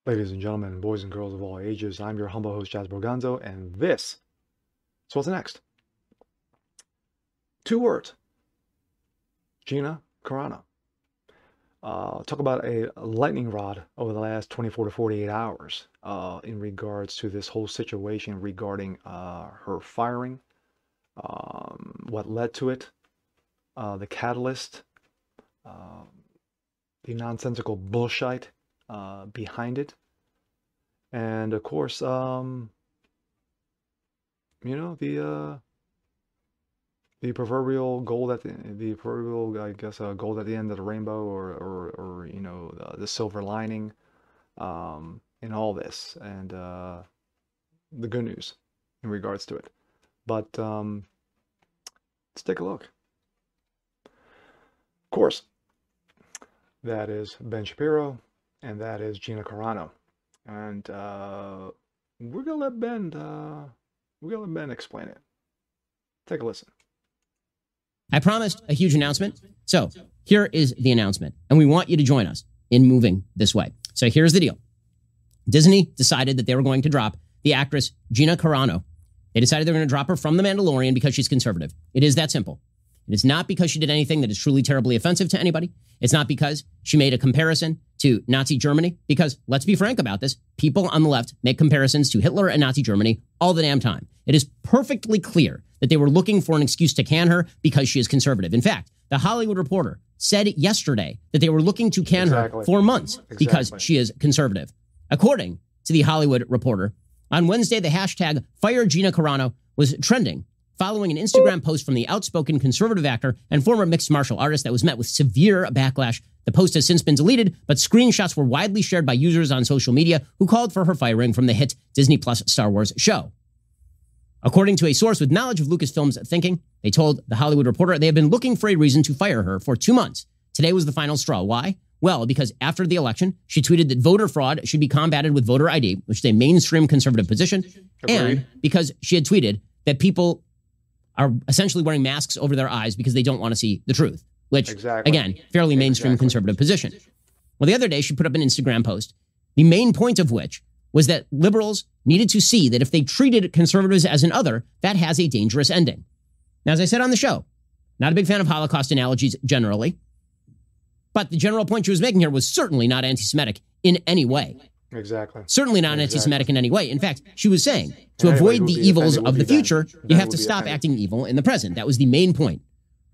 Ladies and gentlemen, boys and girls of all ages, I'm your humble host, Jazz Borganzo, and this is what's next. 2 words. Gina Carano. Talk about a lightning rod over the last 24 to 48 hours in regards to this whole situation regarding her firing, what led to it, the catalyst, the nonsensical bullshit behind it, and of course, the proverbial gold at the proverbial, I guess, gold at the end of the rainbow, or the silver lining, in all this, and the good news in regards to it. But let's take a look. Of course, that is Ben Shapiro, and that is Gina Carano, and we're gonna let Ben explain it. Take a listen. I promised a huge announcement. So here is the announcement. And we want you to join us in moving this way. So here's the deal. Disney decided that they were going to drop the actress Gina Carano. They decided they were going to drop her from The Mandalorian because she's conservative. It is that simple. It is not because she did anything that is truly terribly offensive to anybody. It's not because she made a comparison to Nazi Germany. Because let's be frank about this. People on the left make comparisons to Hitler and Nazi Germany all the damn time. It is perfectly clear that they were looking for an excuse to can her because she is conservative. In fact, The Hollywood Reporter said yesterday that they were looking to can her for months because she is conservative. According to The Hollywood Reporter, on Wednesday, the hashtag #FireGinaCarano was trending following an Instagram post from the outspoken conservative actor and former mixed martial artist that was met with severe backlash. The post has since been deleted, but screenshots were widely shared by users on social media who called for her firing from the hit Disney Plus Star Wars show. According to a source with knowledge of Lucasfilm's thinking, they told The Hollywood Reporter they have been looking for a reason to fire her for 2 months. Today was the final straw. Why? Well, because after the election, she tweeted that voter fraud should be combated with voter ID, which is a mainstream conservative position, and because she had tweeted that people are essentially wearing masks over their eyes because they don't want to see the truth, which, again, fairly mainstream conservative position. Well, the other day, she put up an Instagram post, the main point of which was that liberals needed to see that if they treated conservatives as an other, that has a dangerous ending. Now, as I said on the show, not a big fan of Holocaust analogies generally, but the general point she was making here was certainly not anti-Semitic in any way. Exactly. Certainly not anti-Semitic in any way. In fact, she was saying, to avoid the evils of the future, you have to stop acting evil in the present. That was the main point,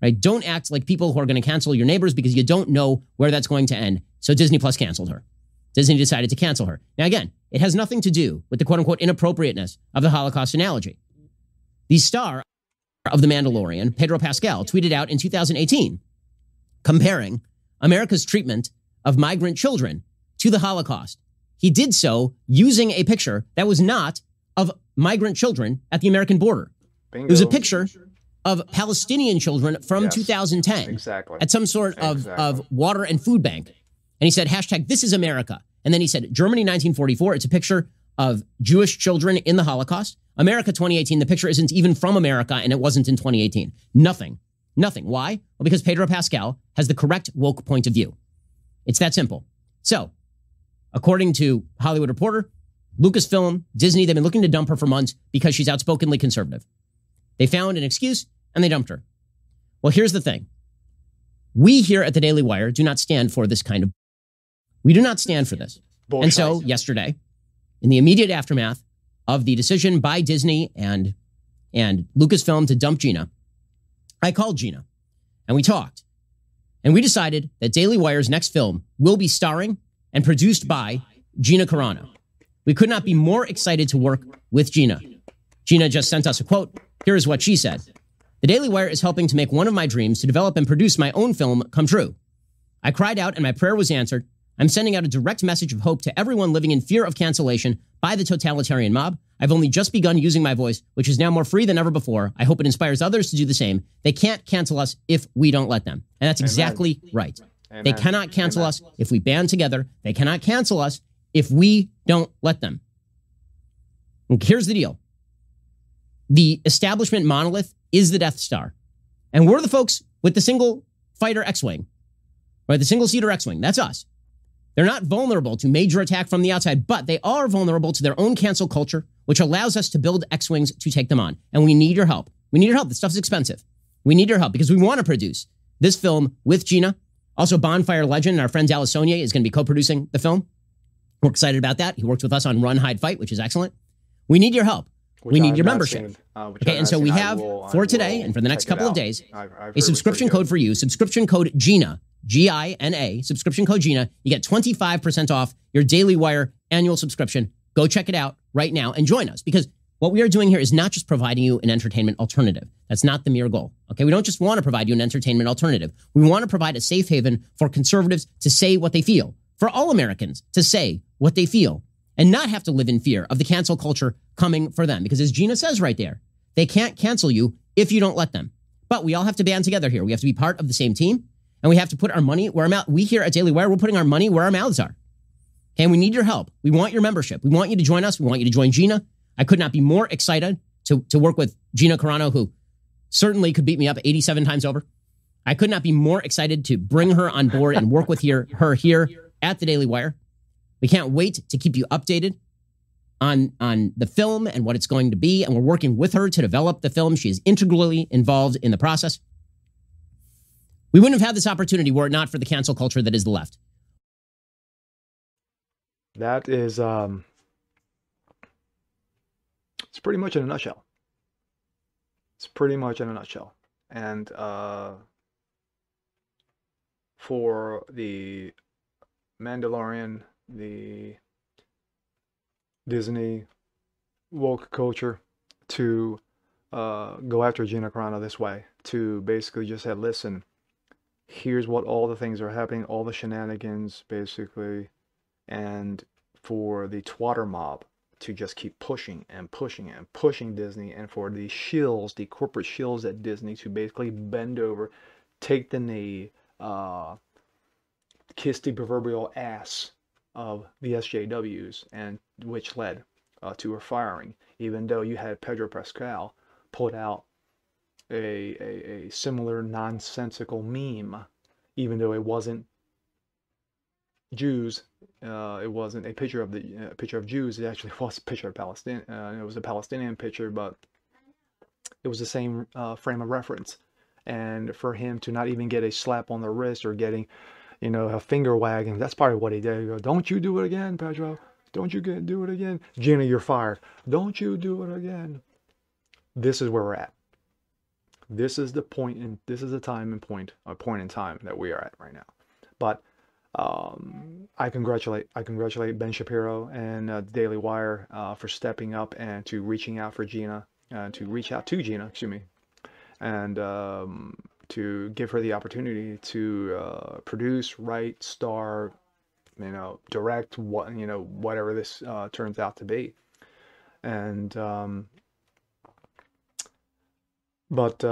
right? Don't act like people who are going to cancel your neighbors because you don't know where that's going to end. So Disney Plus canceled her. Disney decided to cancel her. Now, again, it has nothing to do with the quote-unquote inappropriateness of the Holocaust analogy. The star of The Mandalorian, Pedro Pascal, tweeted out in 2018, comparing America's treatment of migrant children to the Holocaust. He did so using a picture that was not of migrant children at the American border. Bingo. It was a picture of Palestinian children from 2010 at some sort of water and food bank. And he said, hashtag, this is America. And then he said, Germany 1944, it's a picture of Jewish children in the Holocaust. America 2018, the picture isn't even from America, and it wasn't in 2018. Nothing. Why? Well, because Pedro Pascal has the correct woke point of view. It's that simple. So, according to Hollywood Reporter, Lucasfilm, Disney, they've been looking to dump her for months because she's outspokenly conservative. They found an excuse, and they dumped her. Well, here's the thing. We here at the Daily Wire do not stand for this kind of... We do not stand for this. Bullshit. And so yesterday, in the immediate aftermath of the decision by Disney and Lucasfilm to dump Gina, I called Gina and we talked. And we decided that Daily Wire's next film will be starring and produced by Gina Carano. We could not be more excited to work with Gina. Gina just sent us a quote. Here is what she said. The Daily Wire is helping to make one of my dreams to develop and produce my own film come true. I cried out and my prayer was answered. I'm sending out a direct message of hope to everyone living in fear of cancellation by the totalitarian mob. I've only just begun using my voice, which is now more free than ever before. I hope it inspires others to do the same. They can't cancel us if we don't let them. And that's exactly right. Amen. They cannot cancel us if we band together. They cannot cancel us if we don't let them. And here's the deal. The establishment monolith is the Death Star. And we're the folks with the single fighter X-Wing, right? The single-seater X-Wing. That's us. They're not vulnerable to major attack from the outside, but they are vulnerable to their own cancel culture, which allows us to build X-Wings to take them on. And we need your help. We need your help. This stuff's expensive. We need your help because we want to produce this film with Gina. Also, Bonfire legend, our friend Dallas Saunier is going to be co-producing the film. We're excited about that. He worked with us on Run, Hide, Fight, which is excellent. We need your help. We need your membership. Okay, and so we have for today and for the next couple of days a subscription code for you. Subscription code Gina, Gina. Subscription code Gina. You get 25% off your Daily Wire annual subscription. Go check it out right now and join us, because what we are doing here is not just providing you an entertainment alternative. That's not the mere goal. Okay, we don't just want to provide you an entertainment alternative. We want to provide a safe haven for conservatives to say what they feel, for all Americans to say what they feel, and not have to live in fear of the cancel culture coming for them. Because as Gina says right there, they can't cancel you if you don't let them. But we all have to band together here. We have to be part of the same team, and we have to put our money where our mouth. We here at Daily Wire, we're putting our money where our mouths are. Okay, and we need your help. We want your membership. We want you to join us. We want you to join Gina. I could not be more excited to work with Gina Carano, who certainly could beat me up 87 times over. I could not be more excited to bring her on board and work with her here at the Daily Wire. We can't wait to keep you updated on the film and what it's going to be. And we're working with her to develop the film. She is integrally involved in the process. We wouldn't have had this opportunity were it not for the cancel culture that is the left. That is, it's pretty much in a nutshell. It's pretty much in a nutshell. And for the Mandalorian, the Disney woke culture to go after Gina Carano this way, to basically just say, listen, here's what all the things are happening, all the shenanigans, basically, and for the twatter mob to just keep pushing and pushing and pushing Disney, and for the shills, the corporate shills at Disney, to basically bend over, take the knee, kiss the proverbial ass of the SJWs, and which led to her firing, even though you had Pedro Pascal put out a similar nonsensical meme, even though it wasn't Jews, it wasn't a picture of the picture of Jews. It actually was a picture of Palestine. It was a Palestinian picture, but it was the same frame of reference. And for him to not even get a slap on the wrist or getting, a finger wagging, that's probably what he did. He goes, "Don't you do it again, Pedro. Don't you do it again. Gina, you're fired. Don't you do it again." This is where we're at. This is the point, and this is the time and point in time that we are at right now. But I congratulate Ben Shapiro and the Daily Wire for stepping up and to reaching out for Gina, to reach out to Gina, excuse me, and to give her the opportunity to produce, write, star, direct, whatever this turns out to be. And but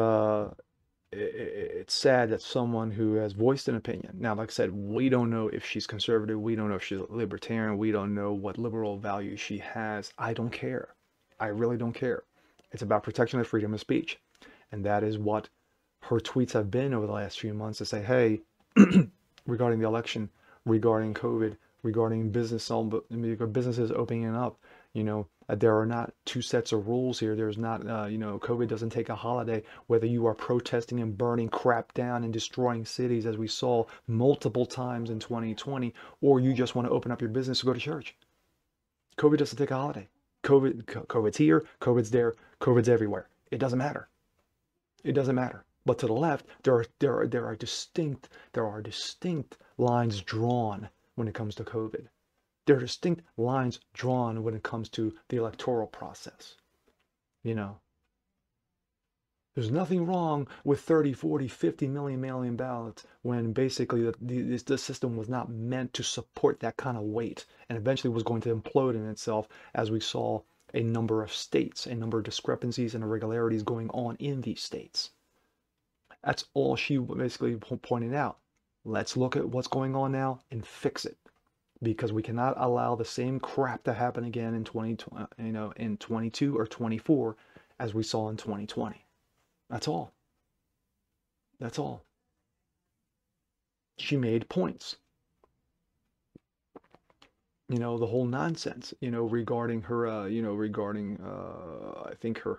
it's sad that someone who has voiced an opinion. Now, like I said, we don't know if she's conservative. We don't know if she's libertarian. We don't know what liberal values she has. I don't care. I really don't care. It's about protection of freedom of speech. And that is what her tweets have been over the last few months, to say, hey, regarding the election, regarding COVID, regarding businesses opening up, there are not two sets of rules here. There's not, COVID doesn't take a holiday, whether you are protesting and burning crap down and destroying cities, as we saw multiple times in 2020, or you just want to open up your business to go to church. COVID doesn't take a holiday. COVID's here, COVID's there, COVID's everywhere. It doesn't matter. It doesn't matter. But to the left, there are distinct lines drawn when it comes to COVID. There are distinct lines drawn when it comes to the electoral process. There's nothing wrong with 30, 40, 50 million mail-in ballots when basically the system was not meant to support that kind of weight, and eventually was going to implode in itself, as we saw a number of states, a number of discrepancies and irregularities going on in these states. That's all she basically pointed out. Let's look at what's going on now and fix it, because we cannot allow the same crap to happen again in 22 or 24 as we saw in 2020. That's all. That's all. She made points. You know, the whole nonsense, you know, regarding her, regarding, I think her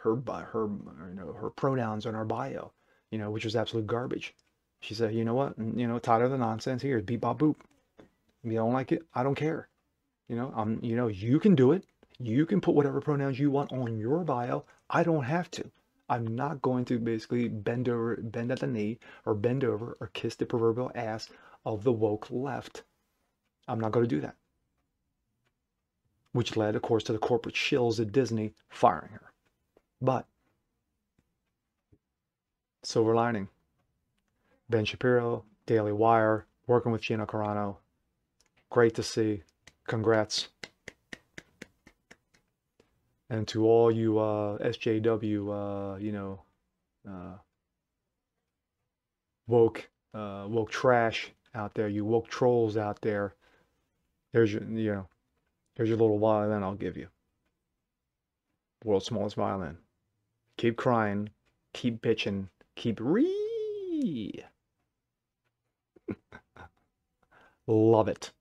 pronouns on her bio, you know, which was absolute garbage. She said, you know what, tired of the nonsense here, beep, bop, boop. If you don't like it, I don't care. You can do it. You can put whatever pronouns you want on your bio. I don't have to. I'm not going to basically bend at the knee, or bend over, or kiss the proverbial ass of the woke left. I'm not going to do that. Which led, of course, to the corporate shills at Disney firing her. But, silver lining, Ben Shapiro, Daily Wire, working with Gina Carano. Great to see. Congrats. And to all you SJW, woke trash out there, you woke trolls out there, here's your little violin I'll give you. World's smallest violin. Keep crying, keep bitching, keep love it.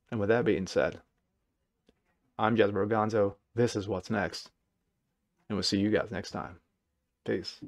And with that being said, I'm Jesper Gonzo. This is What's Next. And we'll see you guys next time. Peace.